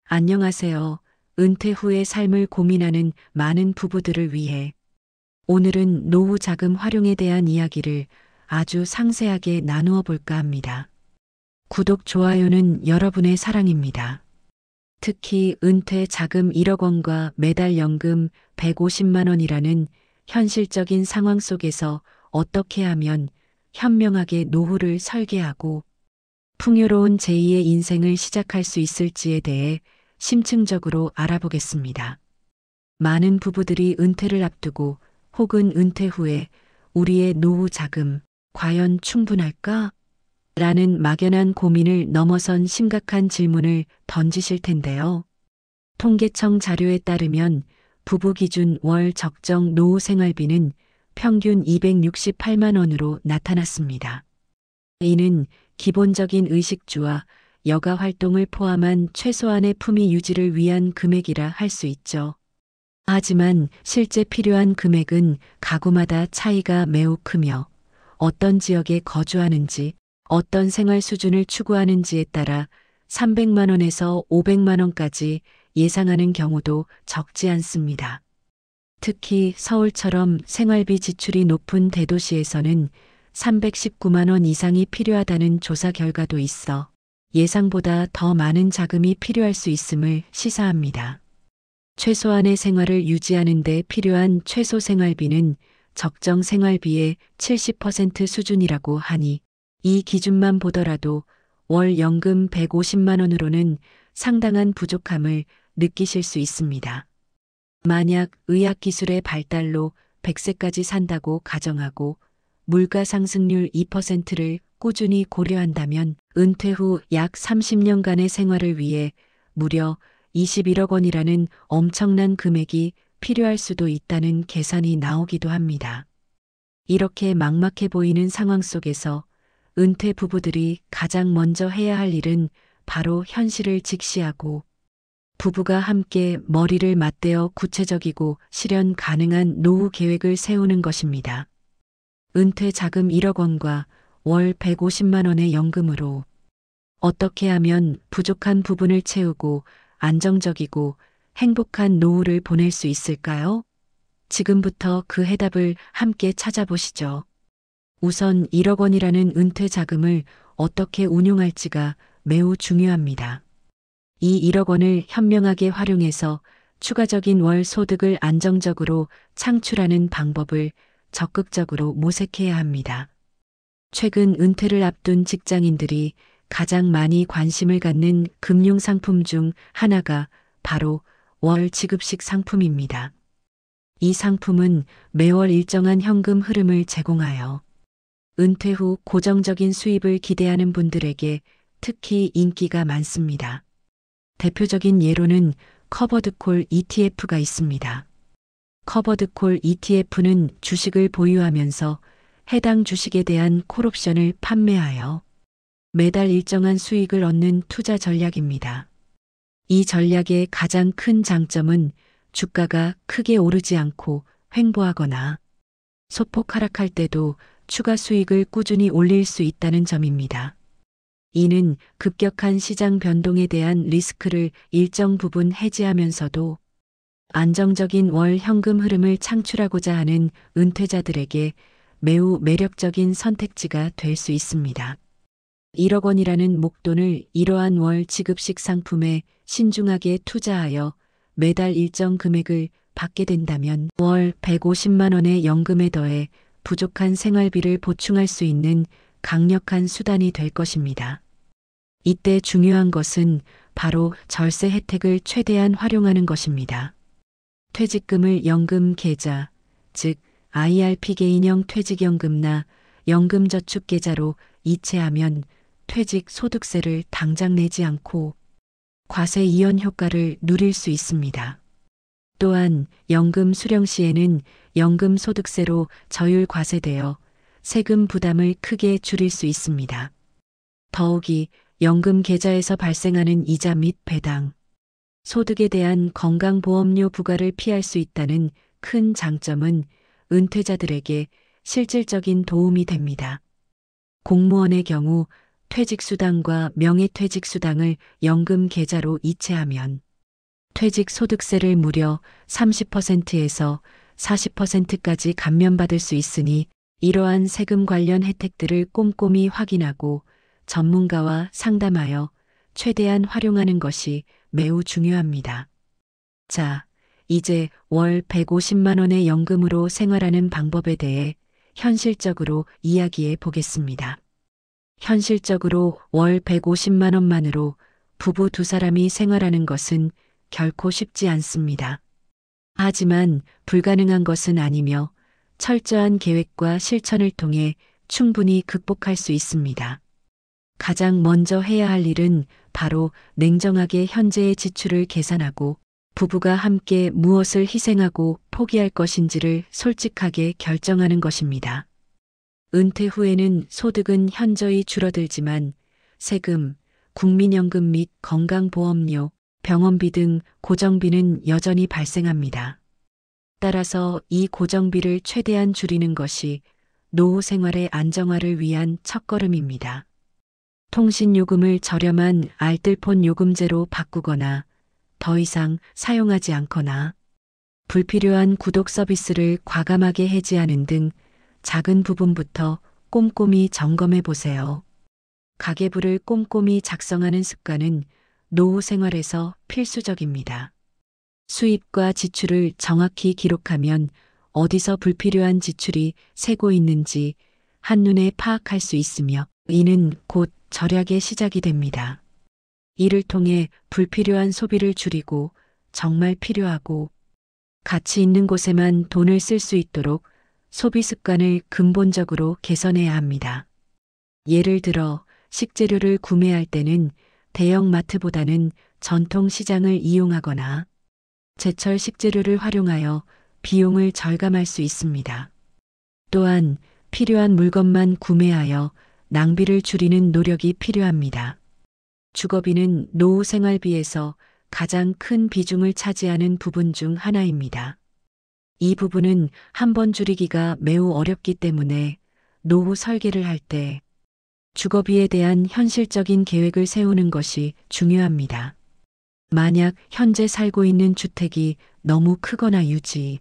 안녕하세요. 은퇴 후의 삶을 고민하는 많은 부부들을 위해 오늘은 노후 자금 활용에 대한 이야기를 아주 상세하게 나누어 볼까 합니다. 구독, 좋아요는 여러분의 사랑입니다. 특히 은퇴 자금 1억 원과 매달 연금 150만 원이라는 현실적인 상황 속에서 어떻게 하면 현명하게 노후를 설계하고 풍요로운 제2의 인생을 시작할 수 있을지에 대해 심층적으로 알아보겠습니다. 많은 부부들이 은퇴를 앞두고 혹은 은퇴 후에 우리의 노후 자금 과연 충분할까? 라는 막연한 고민을 넘어선 심각한 질문을 던지실 텐데요. 통계청 자료에 따르면 부부 기준 월 적정 노후 생활비는 평균 268만 원으로 나타났습니다. 이는 기본적인 의식주와 여가 활동을 포함한 최소한의 품위 유지를 위한 금액이라 할 수 있죠. 하지만 실제 필요한 금액은 가구마다 차이가 매우 크며 어떤 지역에 거주하는지, 어떤 생활 수준을 추구하는지에 따라 300만 원에서 500만 원까지 예상하는 경우도 적지 않습니다. 특히 서울처럼 생활비 지출이 높은 대도시에서는 319만 원 이상이 필요하다는 조사 결과도 있어 예상보다 더 많은 자금이 필요할 수 있음을 시사합니다. 최소한의 생활을 유지하는 데 필요한 최소 생활비는 적정 생활비의 70% 수준이라고 하니 이 기준만 보더라도 월 연금 150만 원으로는 상당한 부족함을 느끼실 수 있습니다. 만약 의학기술의 발달로 100세까지 산다고 가정하고 물가 상승률 2%를 꾸준히 고려한다면 은퇴 후 약 30년간의 생활을 위해 무려 21억 원이라는 엄청난 금액이 필요할 수도 있다는 계산이 나오기도 합니다. 이렇게 막막해 보이는 상황 속에서 은퇴 부부들이 가장 먼저 해야 할 일은 바로 현실을 직시하고 부부가 함께 머리를 맞대어 구체적이고 실현 가능한 노후 계획을 세우는 것입니다. 은퇴 자금 1억 원과 월 150만 원의 연금으로 어떻게 하면 부족한 부분을 채우고 안정적이고 행복한 노후를 보낼 수 있을까요? 지금부터 그 해답을 함께 찾아보시죠. 우선 1억 원이라는 은퇴 자금을 어떻게 운용할지가 매우 중요합니다. 이 1억 원을 현명하게 활용해서 추가적인 월 소득을 안정적으로 창출하는 방법을 적극적으로 모색해야 합니다. 최근 은퇴를 앞둔 직장인들이 가장 많이 관심을 갖는 금융상품 중 하나가 바로 월 지급식 상품입니다. 이 상품은 매월 일정한 현금 흐름을 제공하여 은퇴 후 고정적인 수입을 기대하는 분들에게 특히 인기가 많습니다. 대표적인 예로는 커버드콜 ETF가 있습니다. 커버드콜 ETF는 주식을 보유하면서 해당 주식에 대한 콜옵션을 판매하여 매달 일정한 수익을 얻는 투자 전략입니다. 이 전략의 가장 큰 장점은 주가가 크게 오르지 않고 횡보하거나 소폭 하락할 때도 추가 수익을 꾸준히 올릴 수 있다는 점입니다. 이는 급격한 시장 변동에 대한 리스크를 일정 부분 해지하면서도 안정적인 월 현금 흐름을 창출하고자 하는 은퇴자들에게 매우 매력적인 선택지가 될 수 있습니다. 1억 원이라는 목돈을 이러한 월 지급식 상품에 신중하게 투자하여 매달 일정 금액을 받게 된다면 월 150만 원의 연금에 더해 부족한 생활비를 보충할 수 있는 강력한 수단이 될 것입니다. 이때 중요한 것은 바로 절세 혜택을 최대한 활용하는 것입니다. 퇴직금을 연금 계좌, 즉 IRP 개인형 퇴직연금나 연금저축계좌로 이체하면 퇴직 소득세를 당장 내지 않고 과세 이연 효과를 누릴 수 있습니다. 또한 연금 수령 시에는 연금 소득세로 저율 과세되어 세금 부담을 크게 줄일 수 있습니다. 더욱이 연금 계좌에서 발생하는 이자 및 배당, 소득에 대한 건강보험료 부과를 피할 수 있다는 큰 장점은 은퇴자들에게 실질적인 도움이 됩니다. 공무원의 경우 퇴직수당과 명예퇴직수당을 연금 계좌로 이체하면 퇴직소득세를 무려 30%에서 40%까지 감면받을 수 있으니 이러한 세금 관련 혜택들을 꼼꼼히 확인하고 전문가와 상담하여 최대한 활용하는 것이 매우 중요합니다. 자, 이제 월 150만 원의 연금으로 생활하는 방법에 대해 현실적으로 이야기해 보겠습니다. 현실적으로 월 150만 원만으로 부부 두 사람이 생활하는 것은 결코 쉽지 않습니다. 하지만 불가능한 것은 아니며 철저한 계획과 실천을 통해 충분히 극복할 수 있습니다. 가장 먼저 해야 할 일은 바로 냉정하게 현재의 지출을 계산하고 부부가 함께 무엇을 희생하고 포기할 것인지를 솔직하게 결정하는 것입니다. 은퇴 후에는 소득은 현저히 줄어들지만 세금, 국민연금 및 건강보험료, 병원비 등 고정비는 여전히 발생합니다. 따라서 이 고정비를 최대한 줄이는 것이 노후 생활의 안정화를 위한 첫걸음입니다. 통신요금을 저렴한 알뜰폰 요금제로 바꾸거나 더 이상 사용하지 않거나 불필요한 구독 서비스를 과감하게 해지하는 등 작은 부분부터 꼼꼼히 점검해 보세요. 가계부를 꼼꼼히 작성하는 습관은 노후 생활에서 필수적입니다. 수입과 지출을 정확히 기록하면 어디서 불필요한 지출이 새고 있는지 한눈에 파악할 수 있으며 이는 곧 절약의 시작이 됩니다. 이를 통해 불필요한 소비를 줄이고 정말 필요하고 가치 있는 곳에만 돈을 쓸 수 있도록 소비 습관을 근본적으로 개선해야 합니다. 예를 들어 식재료를 구매할 때는 대형 마트보다는 전통 시장을 이용하거나 제철 식재료를 활용하여 비용을 절감할 수 있습니다. 또한 필요한 물건만 구매하여 낭비를 줄이는 노력이 필요합니다. 주거비는 노후 생활비에서 가장 큰 비중을 차지하는 부분 중 하나입니다. 이 부분은 한번 줄이기가 매우 어렵기 때문에 노후 설계를 할 때 주거비에 대한 현실적인 계획을 세우는 것이 중요합니다. 만약 현재 살고 있는 주택이 너무 크거나 유지,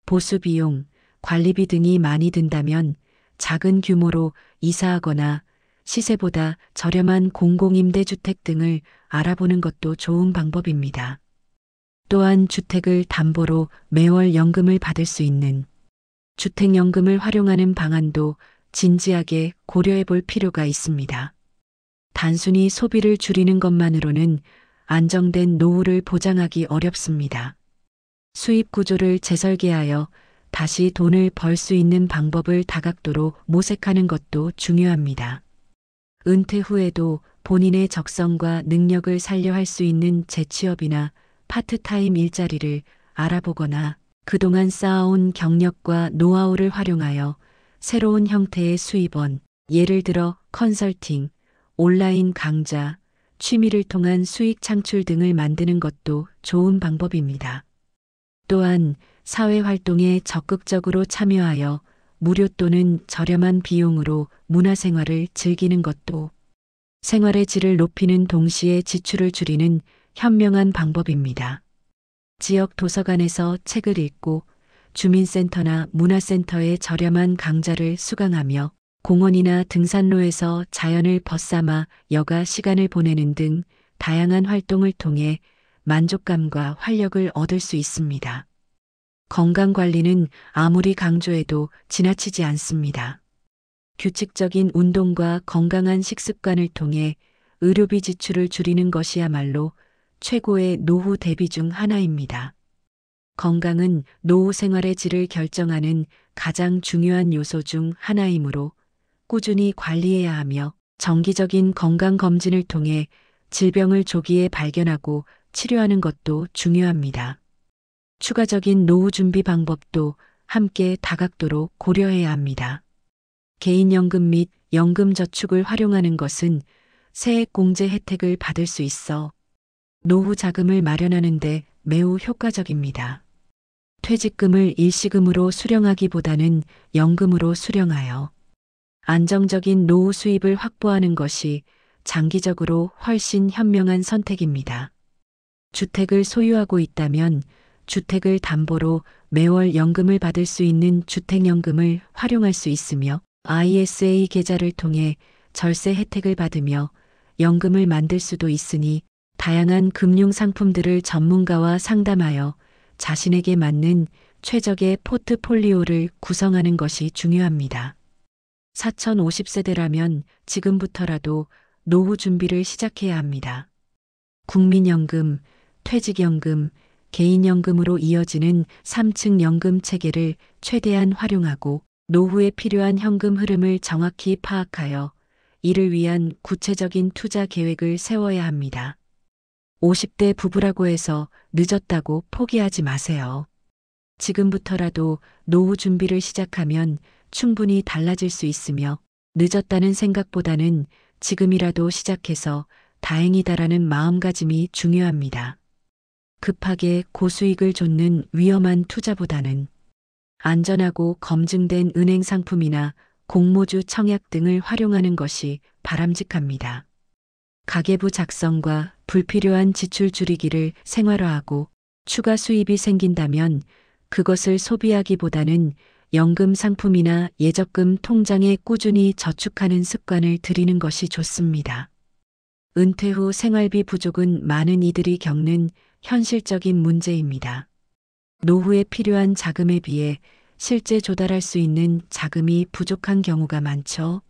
보수 비용, 관리비 등이 많이 든다면 작은 규모로 이사하거나 시세보다 저렴한 공공임대주택 등을 알아보는 것도 좋은 방법입니다. 또한 주택을 담보로 매월 연금을 받을 수 있는 주택연금을 활용하는 방안도 진지하게 고려해 볼 필요가 있습니다. 단순히 소비를 줄이는 것만으로는 안정된 노후를 보장하기 어렵습니다. 수입 구조를 재설계하여 다시 돈을 벌 수 있는 방법을 다각도로 모색하는 것도 중요합니다. 은퇴 후에도 본인의 적성과 능력을 살려 할 수 있는 재취업이나 파트타임 일자리를 알아보거나 그동안 쌓아온 경력과 노하우를 활용하여 새로운 형태의 수입원, 예를 들어 컨설팅, 온라인 강좌, 취미를 통한 수익 창출 등을 만드는 것도 좋은 방법입니다. 또한 사회활동에 적극적으로 참여하여 무료 또는 저렴한 비용으로 문화생활을 즐기는 것도 생활의 질을 높이는 동시에 지출을 줄이는 현명한 방법입니다. 지역 도서관에서 책을 읽고 주민센터나 문화센터의 저렴한 강좌를 수강하며 공원이나 등산로에서 자연을 벗삼아 여가 시간을 보내는 등 다양한 활동을 통해 만족감과 활력을 얻을 수 있습니다. 건강관리는 아무리 강조해도 지나치지 않습니다. 규칙적인 운동과 건강한 식습관을 통해 의료비 지출을 줄이는 것이야말로 최고의 노후 대비 중 하나입니다. 건강은 노후 생활의 질을 결정하는 가장 중요한 요소 중 하나이므로 꾸준히 관리해야 하며 정기적인 건강검진을 통해 질병을 조기에 발견하고 치료하는 것도 중요합니다. 추가적인 노후 준비 방법도 함께 다각도로 고려해야 합니다. 개인연금 및 연금저축을 활용하는 것은 세액공제 혜택을 받을 수 있어 노후 자금을 마련하는 데 매우 효과적입니다. 퇴직금을 일시금으로 수령하기보다는 연금으로 수령하여 안정적인 노후 수입을 확보하는 것이 장기적으로 훨씬 현명한 선택입니다. 주택을 소유하고 있다면 주택을 담보로 매월 연금을 받을 수 있는 주택연금을 활용할 수 있으며 ISA 계좌를 통해 절세 혜택을 받으며 연금을 만들 수도 있으니 다양한 금융 상품들을 전문가와 상담하여 자신에게 맞는 최적의 포트폴리오를 구성하는 것이 중요합니다. 4050세대라면 지금부터라도 노후 준비를 시작해야 합니다. 국민연금, 퇴직연금, 개인연금으로 이어지는 3층 연금 체계를 최대한 활용하고 노후에 필요한 현금 흐름을 정확히 파악하여 이를 위한 구체적인 투자 계획을 세워야 합니다. 50대 부부라고 해서 늦었다고 포기하지 마세요. 지금부터라도 노후 준비를 시작하면 충분히 달라질 수 있으며 늦었다는 생각보다는 지금이라도 시작해서 다행이다라는 마음가짐이 중요합니다. 급하게 고수익을 좇는 위험한 투자보다는 안전하고 검증된 은행 상품이나 공모주 청약 등을 활용하는 것이 바람직합니다. 가계부 작성과 불필요한 지출 줄이기를 생활화하고 추가 수입이 생긴다면 그것을 소비하기보다는 연금 상품이나 예적금 통장에 꾸준히 저축하는 습관을 들이는 것이 좋습니다. 은퇴 후 생활비 부족은 많은 이들이 겪는 현실적인 문제입니다. 노후에 필요한 자금에 비해 실제 조달할 수 있는 자금이 부족한 경우가 많죠.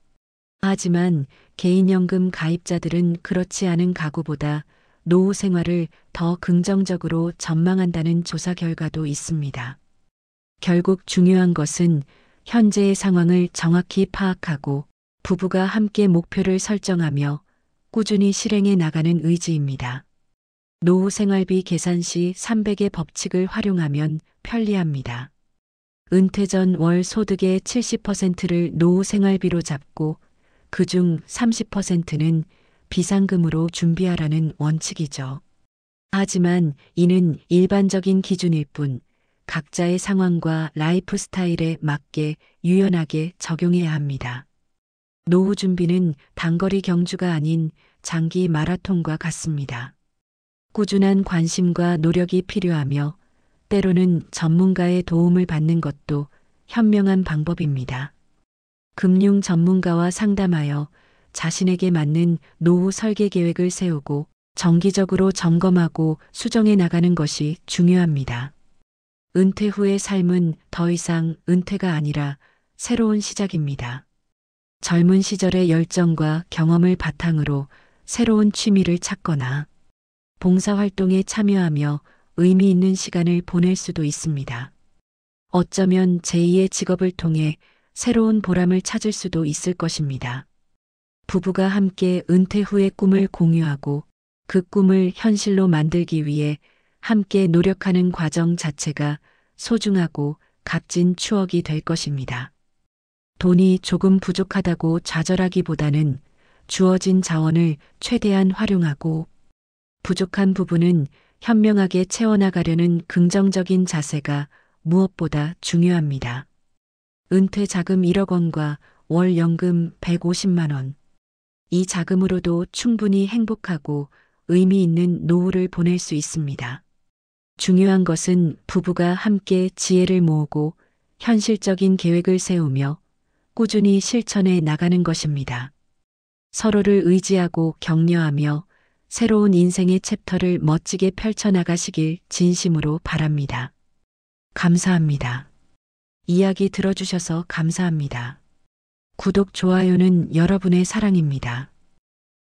하지만 개인연금 가입자들은 그렇지 않은 가구보다 노후 생활을 더 긍정적으로 전망한다는 조사 결과도 있습니다. 결국 중요한 것은 현재의 상황을 정확히 파악하고 부부가 함께 목표를 설정하며 꾸준히 실행해 나가는 의지입니다. 노후 생활비 계산 시 300의 법칙을 활용하면 편리합니다. 은퇴 전 월 소득의 70%를 노후 생활비로 잡고 그중 30%는 비상금으로 준비하라는 원칙이죠. 하지만 이는 일반적인 기준일 뿐 각자의 상황과 라이프 스타일에 맞게 유연하게 적용해야 합니다. 노후 준비는 단거리 경주가 아닌 장기 마라톤과 같습니다. 꾸준한 관심과 노력이 필요하며 때로는 전문가의 도움을 받는 것도 현명한 방법입니다. 금융 전문가와 상담하여 자신에게 맞는 노후 설계 계획을 세우고 정기적으로 점검하고 수정해 나가는 것이 중요합니다. 은퇴 후의 삶은 더 이상 은퇴가 아니라 새로운 시작입니다. 젊은 시절의 열정과 경험을 바탕으로 새로운 취미를 찾거나 봉사활동에 참여하며 의미 있는 시간을 보낼 수도 있습니다. 어쩌면 제2의 직업을 통해 새로운 보람을 찾을 수도 있을 것입니다. 부부가 함께 은퇴 후의 꿈을 공유하고 그 꿈을 현실로 만들기 위해 함께 노력하는 과정 자체가 소중하고 값진 추억이 될 것입니다. 돈이 조금 부족하다고 좌절하기보다는 주어진 자원을 최대한 활용하고 부족한 부분은 현명하게 채워나가려는 긍정적인 자세가 무엇보다 중요합니다. 은퇴 자금 1억 원과 월 연금 150만 원. 이 자금으로도 충분히 행복하고 의미 있는 노후를 보낼 수 있습니다. 중요한 것은 부부가 함께 지혜를 모으고 현실적인 계획을 세우며 꾸준히 실천해 나가는 것입니다. 서로를 의지하고 격려하며 새로운 인생의 챕터를 멋지게 펼쳐나가시길 진심으로 바랍니다. 감사합니다. 이야기 들어주셔서 감사합니다. 구독, 좋아요는 여러분의 사랑입니다.